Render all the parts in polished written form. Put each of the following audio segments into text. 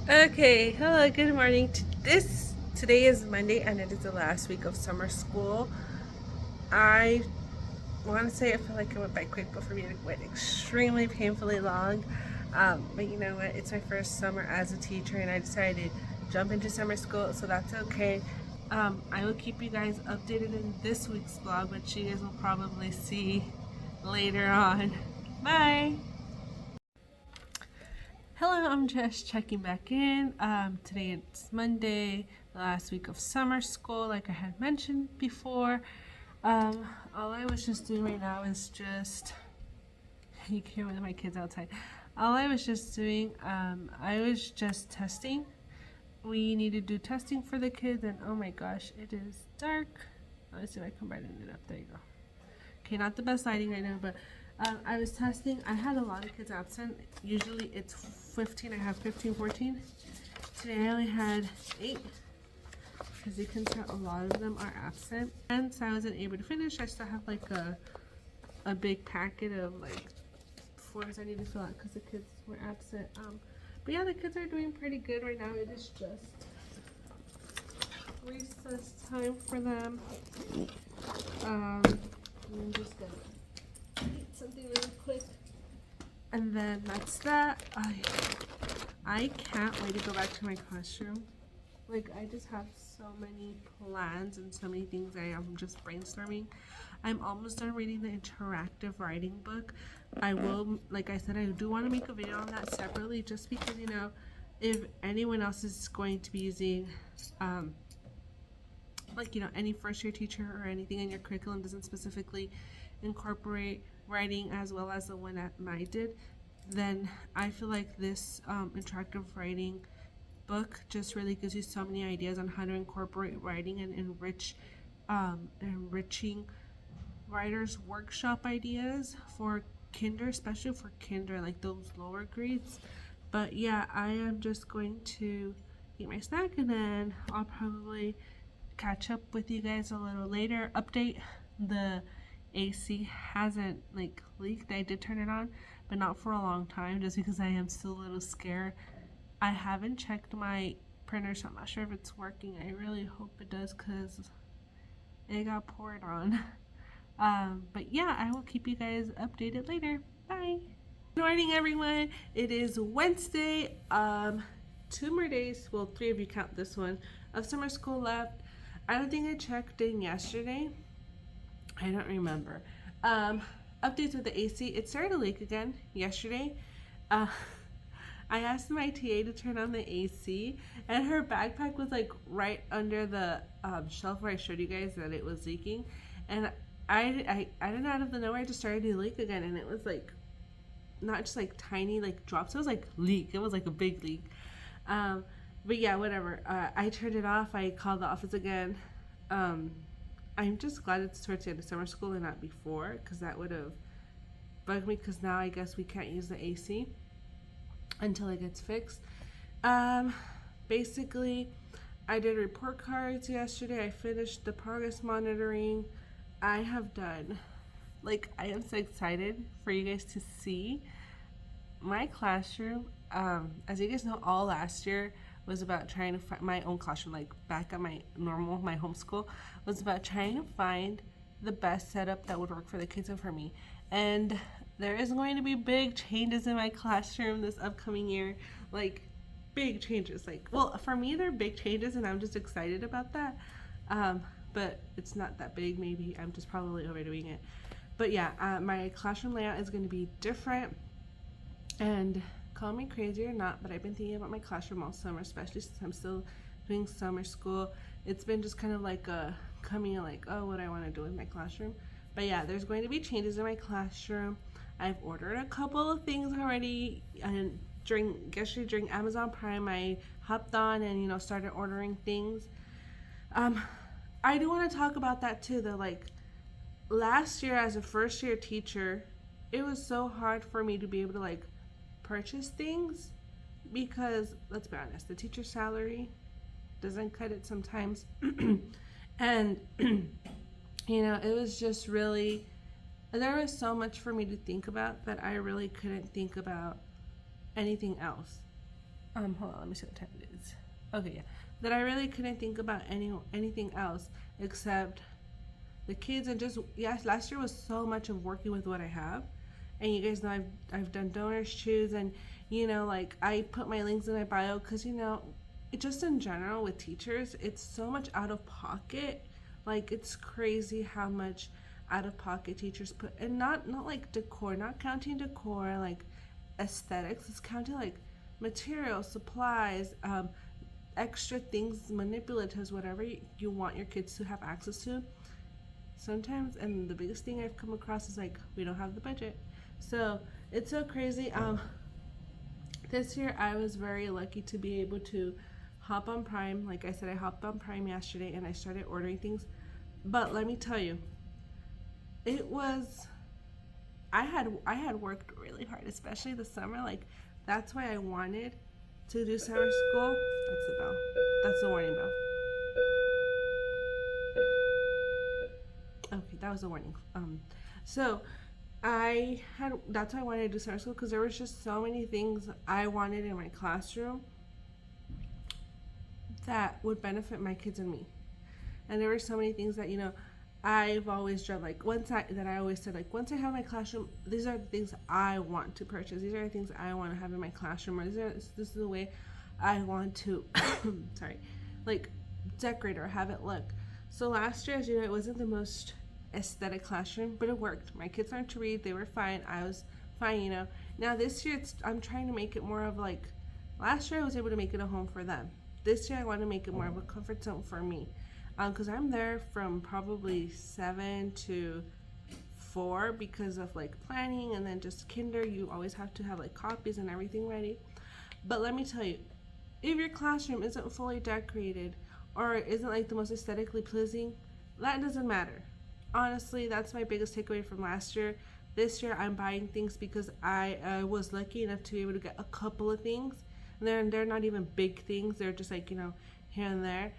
Okay, hello, good morning. Today is Monday and it is the last week of summer school. I want to say I feel like it went by quick, but for me it went extremely painfully long. But you know what? It's my first summer as a teacher and I decided to jump into summer school, so that's okay. I will keep you guys updated in this week's vlog, which you guys will probably see later on. Bye! Hello, I'm just checking back in. Today it's Monday, the last week of summer school, like I had mentioned before. All I was just doing right now is just, you can hear one of my kids outside. All I was just doing, I was just testing. We need to do testing for the kids, and oh my gosh, it is dark. Let's see if I can brighten it up. There you go. Okay, not the best lighting right now, but I was testing. I had a lot of kids absent. Usually it's 15. I have 15, 14. Today I only had 8. As you can tell, a lot of them are absent. And so I wasn't able to finish. I still have like a big packet of like forms I need to fill out because the kids were absent. But yeah, the kids are doing pretty good right now. It is just recess time for them. I'm just gonna eat something really quick, and then that's that. I can't wait to go back to my classroom. Like, I just have so many plans and so many things I am just brainstorming. I'm almost done reading the interactive writing book. I will, like I said, I do want to make a video on that separately, just because, you know, if anyone else is going to be using like, you know, any first year teacher or anything in your curriculum doesn't specifically incorporate writing as well as the one that I did, then I feel like this interactive writing book just really gives you so many ideas on how to incorporate writing and enriching writers workshop ideas for kinder, especially for kinder, like those lower grades. But yeah, I am just going to eat my snack and then I'll probably catch up with you guys a little later. Update: the AC hasn't like leaked. I did turn it on, but not for a long time just because I am still a little scared. I haven't checked my printer, so I'm not sure if it's working. I really hope it does because it got poured on. But yeah, I will keep you guys updated later. Bye. Good morning, everyone. It is Wednesday. 2 more days, well, 3 if you count this one, of summer school left. I don't think I checked in yesterday. I don't remember. Um, Updates with the AC. It started to leak again yesterday. Uh, I asked my TA to turn on the AC, and her backpack was like right under the shelf where I showed you guys that it was leaking. And I don't know, out of the nowhere, it just started to leak again, and it was like not just like tiny like drops. It was like leak. It was like a big leak. Um, but yeah, whatever. I turned it off. I called the office again. Um, I'm just glad it's towards the end of summer school and not before, because that would have bugged me. Because now I guess we can't use the AC until it gets fixed. Um, Basically, I did report cards yesterday. I finished the progress monitoring. I have done, like, I am so excited for you guys to see my classroom. As you guys know, all last year was about trying to find my own classroom, like back at my homeschool, was about trying to find the best setup that would work for the kids and for me. And there is going to be big changes in my classroom this upcoming year. Like, big changes. Like, well, for me, they're big changes, and I'm just excited about that. Um, but it's not that big. Maybe I'm just probably overdoing it. But yeah, my classroom layout is going to be different. And call me crazy or not, but I've been thinking about my classroom all summer, especially since I'm still doing summer school. It's been just kind of like coming in like, oh, what do I want to do with my classroom? But yeah, there's going to be changes in my classroom. I've ordered a couple of things already, and yesterday during Amazon Prime, I hopped on and started ordering things. Um, I do want to talk about that too. Though, like last year as a first year teacher, it was so hard for me to be able to like purchase things because, let's be honest, the teacher salary doesn't cut it sometimes. And it was just really, there was so much for me to think about that I really couldn't think about anything else. Hold on, let me see what time it is. Okay, yeah. That I really couldn't think about anything else except the kids, and just, yes, last year was so much of working with what I have. And you guys know I've done donors choose, and like I put my links in my bio because it just in general with teachers, it's so much out of pocket. Like, it's crazy how much out of pocket teachers put, and not like decor, not counting decor, like aesthetics. It's counting like materials, supplies, extra things, manipulatives, whatever you want your kids to have access to. Sometimes, and the biggest thing I've come across is like, we don't have the budget. So it's so crazy. This year I was very lucky to be able to hop on Prime. Like I said, I hopped on Prime yesterday and I started ordering things. But let me tell you, it was, I had worked really hard, especially this summer. Like, that's why I wanted to do summer school. That's the bell. That's the warning bell. Okay, that was a warning. So that's why I wanted to do summer school, because there was just so many things I wanted in my classroom that would benefit my kids and me. And there were so many things that I've always dreamt. Like, I always said, like, once I have my classroom, these are the things I want to purchase. These are the things I want to have in my classroom. Or this is the way I want to, sorry, like, decorate or have it look. So last year, as you know, it wasn't the most aesthetic classroom, but it worked. My kids learned to read. They were fine. I was fine. Now this year, I'm trying to make it more of like, last year I was able to make it a home for them. This year I want to make it more of a comfort zone for me. Because I'm there from probably 7 to 4 because of like planning, and then just kinder, you always have to have like copies and everything ready. But let me tell you, if your classroom isn't fully decorated or isn't like the most aesthetically pleasing, that doesn't matter. Honestly, that's my biggest takeaway from last year. This year I'm buying things because I was lucky enough to be able to get a couple of things. And they're not even big things. They're just like, here and there.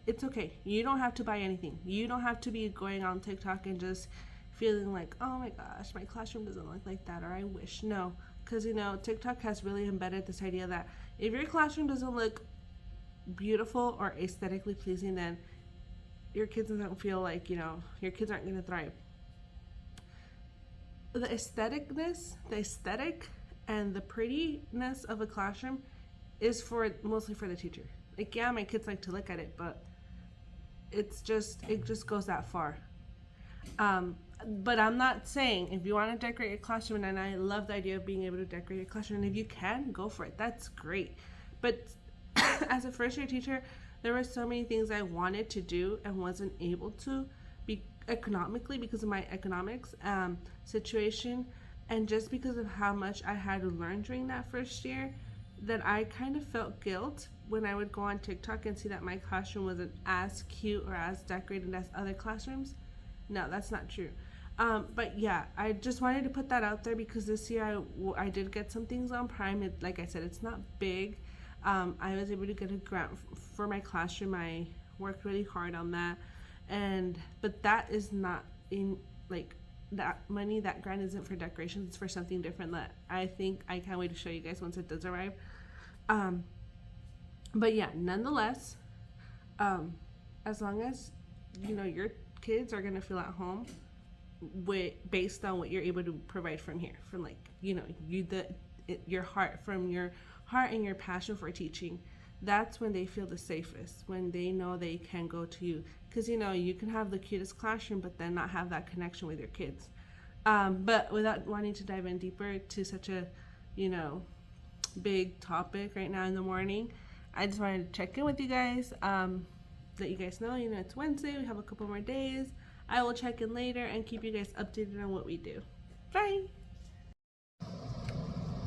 It's okay. You don't have to buy anything. You don't have to be going on TikTok and just feeling like, oh my gosh, my classroom doesn't look like that, or I wish. No, because TikTok has really embedded this idea that if your classroom doesn't look beautiful or aesthetically pleasing, then your kids don't feel like, your kids aren't going to thrive. The aesthetic and the prettiness of a classroom is mostly for the teacher. Like, yeah, my kids like to look at it, but it just goes that far. But I'm not saying if you want to decorate your classroom, and I love the idea of being able to decorate your classroom, and if you can, go for it. That's great. But as a first year teacher, there were so many things I wanted to do and wasn't able to be economically because of my economics situation, and just because of how much I had to learn during that first year, that I kind of felt guilt when I would go on TikTok and see that my classroom wasn't as cute or as decorated as other classrooms. No, that's not true. But yeah, I just wanted to put that out there because this year I did get some things on Prime. Like I said, it's not big. I was able to get a grant for my classroom. I worked really hard on that, but that is not in like that money. That grant isn't for decorations. It's for something different that I think I can't wait to show you guys once it does arrive. But yeah, nonetheless, as long as your kids are gonna feel at home based on what you're able to provide from here, from like your heart, from your heart and your passion for teaching, that's when they feel the safest, when they know they can go to you, because you can have the cutest classroom but then not have that connection with your kids. But without wanting to dive in deeper to such a big topic right now in the morning, I just wanted to check in with you guys, let you guys know it's Wednesday, we have a couple more days. I will check in later and keep you guys updated on what we do. Bye.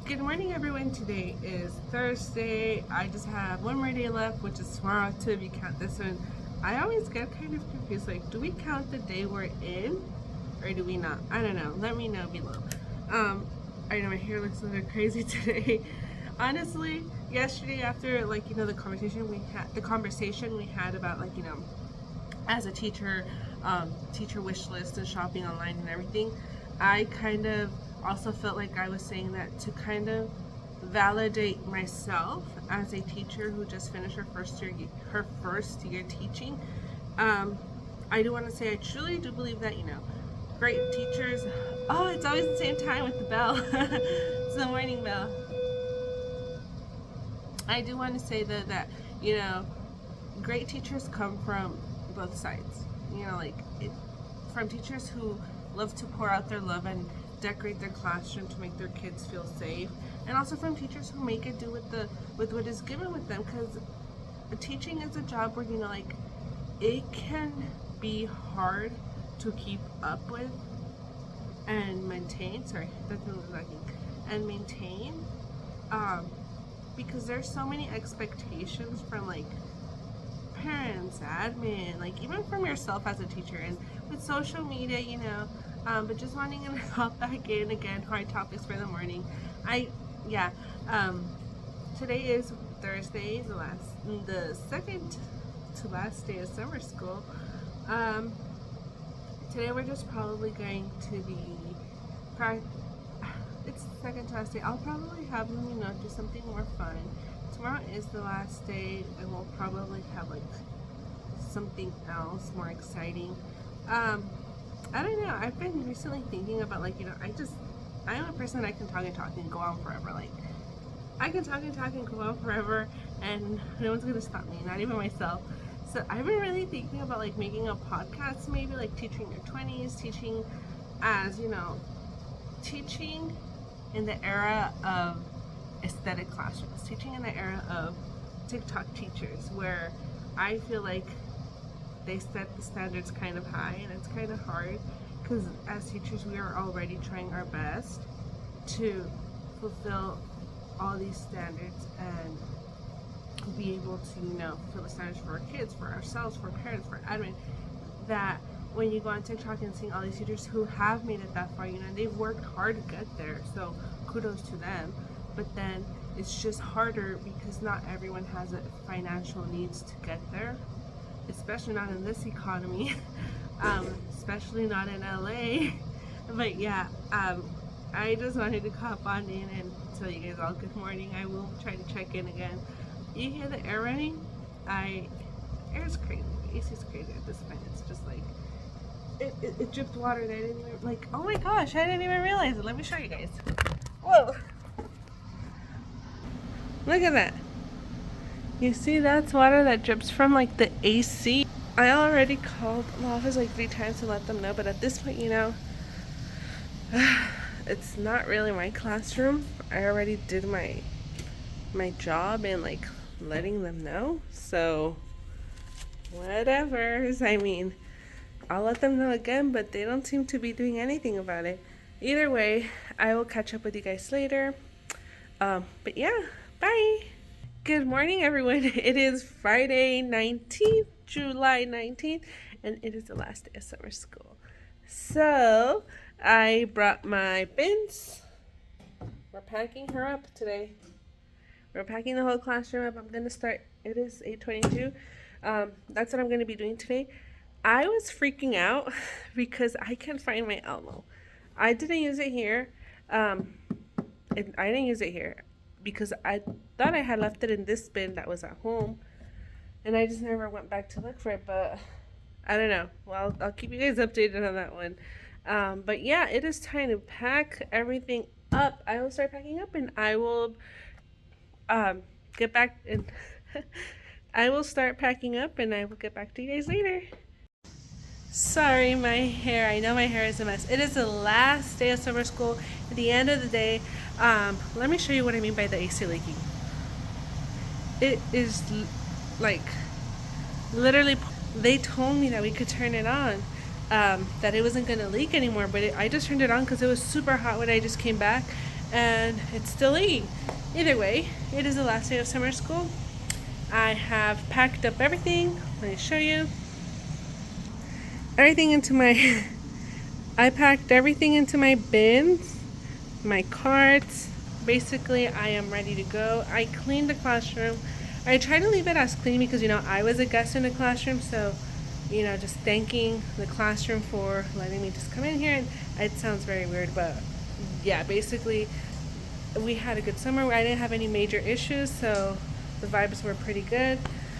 Good morning, everyone. Today is Thursday. I just have one more day left, which is tomorrow, too, if you count this one. I always get kind of confused, like, do we count the day we're in or do we not? I don't know. Let me know below. I know my hair looks a little crazy today. Honestly, yesterday after the conversation we had about as a teacher, teacher wish list and shopping online and everything, I kind of also felt like I was saying that to kind of validate myself as a teacher who just finished her first year teaching. I do want to say I truly do believe that, great teachers. Oh, it's always the same time with the bell. It's the morning bell. I do want to say that great teachers come from both sides. From teachers who love to pour out their love and decorate their classroom to make their kids feel safe, and also from teachers who make it do with what is given with them. Because teaching is a job where it can be hard to keep up with and maintain. Sorry, that's what I'm lacking. And maintain, because there's so many expectations from parents, admin, even from yourself as a teacher, and with social media, but just wanting to hop back in again. Hard topics for the morning. Today is Thursday, the second to last day of summer school. Today we're just probably going to be, it's the second to last day. I'll probably have them, do something more fun. Tomorrow is the last day, and we'll probably have something else more exciting. I don't know. I've been recently thinking about I'm a person that I can talk and go on forever. I can talk and go on forever, and no one's gonna stop me, not even myself. So I've been really thinking about making a podcast, maybe teaching your 20s, teaching as teaching in the era of aesthetic classrooms, teaching in the era of TikTok teachers, where I feel they set the standards kind of high, and it's kind of hard because as teachers we are already trying our best to fulfill all these standards and be able to fulfill the standards for our kids, for ourselves, for parents, for admin. That when you go on TikTok and see all these teachers who have made it that far, they've worked hard to get there, so kudos to them. But then it's just harder because not everyone has the financial needs to get there, especially not in this economy, especially not in LA. But I just wanted to hop on in and tell you guys all good morning. I will try to check in again. You hear the air running? Air's crazy. AC's crazy at this point. It's just it dripped water that I didn't even, oh my gosh, I didn't even realize it. Let me show you guys. Whoa. Look at that. You see, that's water that drips from the AC. I already called the office 3 times to let them know, but at this point, it's not really my classroom. I already did my job in letting them know. So whatever. I mean, I'll let them know again, but they don't seem to be doing anything about it. Either way, I will catch up with you guys later. But yeah, bye. Good morning, everyone. It is Friday, July 19th, and it is the last day of summer school. So I brought my bins. We're packing her up today. We're packing the whole classroom up. I'm gonna start. It is 8:22. That's what I'm gonna be doing today. I was freaking out because I can't find my Elmo. I didn't use it here. I didn't use it here because I thought I had left it in this bin that was at home, and I just never went back to look for it. But I don't know. Well, I'll keep you guys updated on that one. But yeah, it is time to pack everything up. I will start packing up, and I will get back and I will start packing up, and I will get back to you guys later. Sorry, my hair. I know my hair is a mess. It is the last day of summer school. At the end of the day, let me show you what I mean by the AC leaking. It is literally, they told me that we could turn it on, that it wasn't going to leak anymore, but I just turned it on because it was super hot when I just came back, and it's still leaking. Either way, it is the last day of summer school. I have packed up everything. Let me show you. Everything into my I packed everything into my bins, my carts. Basically, I am ready to go. I cleaned the classroom. I try to leave it as clean because I was a guest in the classroom, so just thanking the classroom for letting me just come in here. And it sounds very weird, but yeah, basically we had a good summer. I didn't have any major issues, so the vibes were pretty good.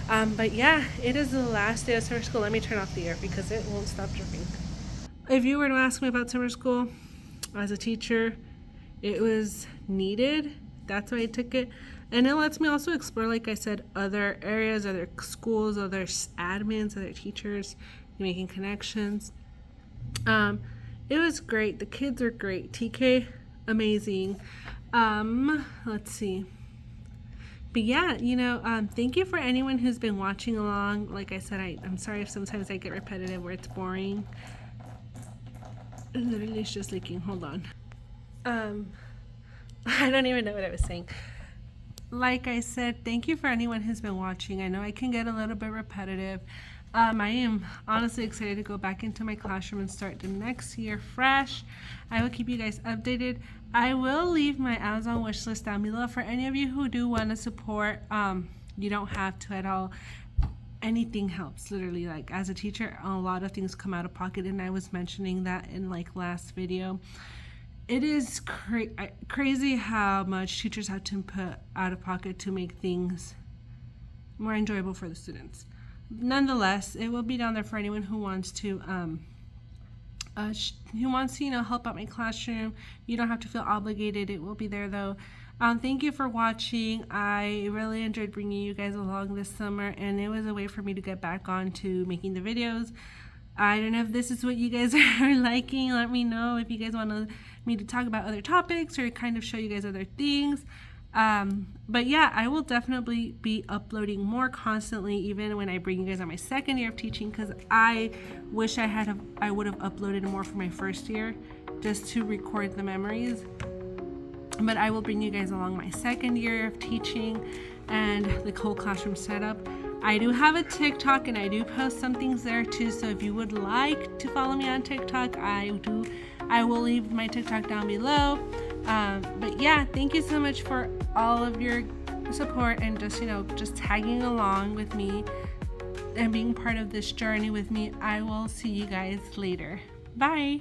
But yeah, it is the last day of summer school. Let me turn off the air because it won't stop dripping. If you were to ask me about summer school, as a teacher, it was needed. That's why I took it. And it lets me also explore, like I said, other areas, other schools, other admins, other teachers, making connections. It was great. The kids are great. TK, amazing. Let's see. But yeah, thank you for anyone who's been watching along. Like I said, I'm sorry if sometimes I get repetitive or it's boring. Literally, it's just leaking. Hold on. I don't even know what I was saying. Like I said, thank you for anyone who's been watching. I know I can get a little bit repetitive. I am honestly excited to go back into my classroom and start the next year fresh. I will keep you guys updated. I will leave my Amazon wish list down below for any of you who do want to support. You don't have to at all. Anything helps, literally. Like as a teacher, a lot of things come out of pocket, and I was mentioning that in like last video. It is crazy how much teachers have to put out of pocket to make things more enjoyable for the students. Nonetheless, it will be down there for anyone who wants to help out my classroom. You don't have to feel obligated. It will be there though. Thank you for watching. I really enjoyed bringing you guys along this summer, and it was a way for me to get back on to making the videos. I don't know if this is what you guys are liking. Let me know if you guys want me to talk about other topics or kind of show you guys other things. But yeah, I will definitely be uploading more constantly, even when I bring you guys on my second year of teaching, because I wish I would have uploaded more for my first year just to record the memories. But I will bring you guys along my second year of teaching and the whole classroom setup. I do have a TikTok and I do post some things there too, so if you would like to follow me on TikTok, I will leave my TikTok down below. But yeah, thank you so much for all of your support and just tagging along with me and being part of this journey with me. I will see you guys later. Bye.